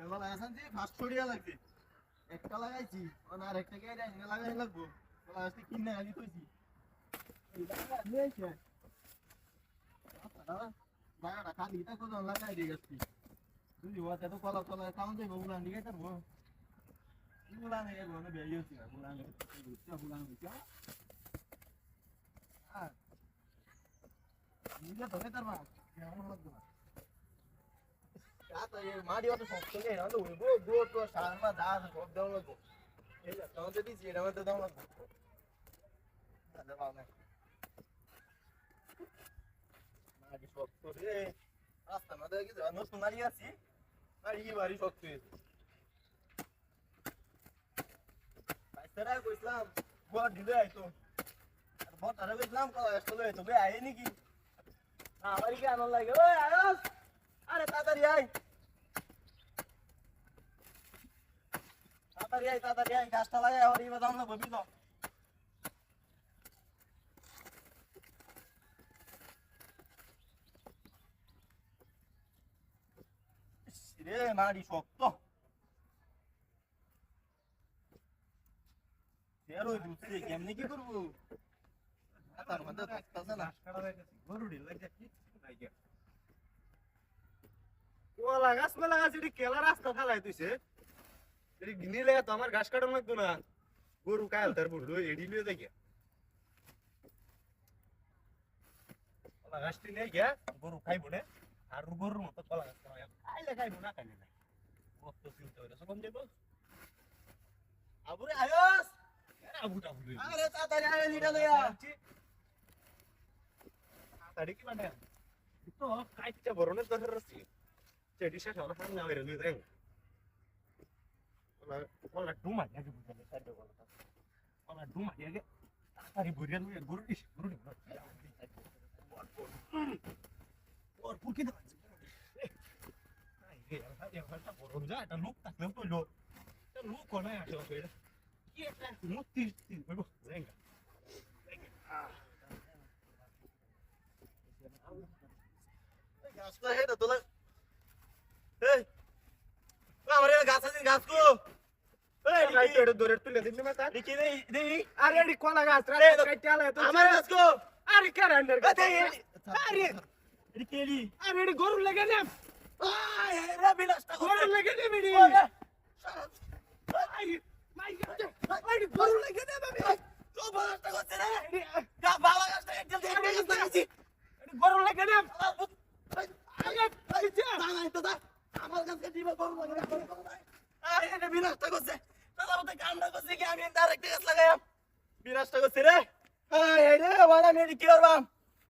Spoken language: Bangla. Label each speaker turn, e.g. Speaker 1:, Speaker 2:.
Speaker 1: এবার আসান যে ফাস্ট ছড়িয়া লাগছে একটা লাগাইছি আর একটা কে লাগাই লাগবো আসতে কিনে আনি কইছি লাগাটা খালি এটা কোন লাগাই দিয়ে গেছি তুই ওটা তো কলা কলা কাউন্ট দেবো বুলান দিকে যাবো বুলান এ গনে বেরিয়ে হচ্ছে বুলান বুলান বুঝছো হ্যাঁ নিজে ধরে তার মা কেমন লাগবে তো ये माड़ी वाला शॉप के ना तो वो तो साल में 10 शॉप डाउन लगो ये तो जदी जेड़ा में तो डाउन लगो दादा में माड़ी शॉप तो रे रास्ता में देखि जानो सुनाली आसी माड़ी की बारी शॉप तो पैसा रे कोई इस्लाम बहुत ढीले है तो बहुत अरे इस्लाम का ऐसा लो तो बे आए नहीं की हां हमारी क्या आने लगे ओए आयस अरे तातरी आई तातरी आई गाछটা লাগাই আর এই বাদাম না ববি দাও রে মারি শক্ত তেরো দুসে কেমনে কি করব তার মধ্যে থাকতাছে না কাটা হয়ে গেছে গরুড়ি লাগে কি নাই গে ওলা গাছ মেলা গাছ এটি কেলা রাস্তা ফেলাই দিছে এটি গিনিলে তো আমার ঘাস কাটানো লাগতো না গরু কাল তার বড় এডি লিয়ে দেখে ওলা গাছটি নেই গে গরু খাইবো না আর গরুর মতো কলা গাছ খাইলে খাইবো না খাইলে না কত চিন্তা হইলো সব দেব আবুরে আয়স আবুটা আবুরে আরে তাড়াতাড়ি আয় লিটা লইয়া তাড়াতাড়ি কি বাটা তো কাইটা বরনের দরকার আছে চেডি শেষ হলো সামনে আইরে লই দেন ওলা ডুমা লাগে বুঝলে সাইডে ওলা ডুমা লাগে আরে বুড়িয়া লই গরুটি ওর পুকি দাও এই রে এটা বড় যা এটা লোক থাকলে তো লোক এটা লোক কোন আছে ওটা কি এটা মুতি বলবো জেঙ্গা গাছটা হেটা তোলা এই আমারে গাছ আছে গাছ কো এই রাইট এর দরে তুলে দিন না তা দেখি দেই আরে এডি কোলা গাছ রে কাটতে আলে তো আমার গাছ কো আরে কারেন্ডার গাছ আরে এডি কেলি আরে এডি গরু লাগে না আয় রে বিলাসটা গরু লাগে না মিডি আই মাই গড আরে গরু লাগে না বাবা তো বিলাসটা করছে রে গা বালা গাছটা একদম দেখে গেছে এডি গরু লাগে না আরে আই তো দা আমার কাছে দিবা গরু লাগে না আরে এটা বিলাসটা করছে দাদা মতে কামড়া করছে কি আমি ডাইরেক্ট গাছ লাগাইম বিলাসটা করছে রে আয় রে বাড়া মেরি কি করবাম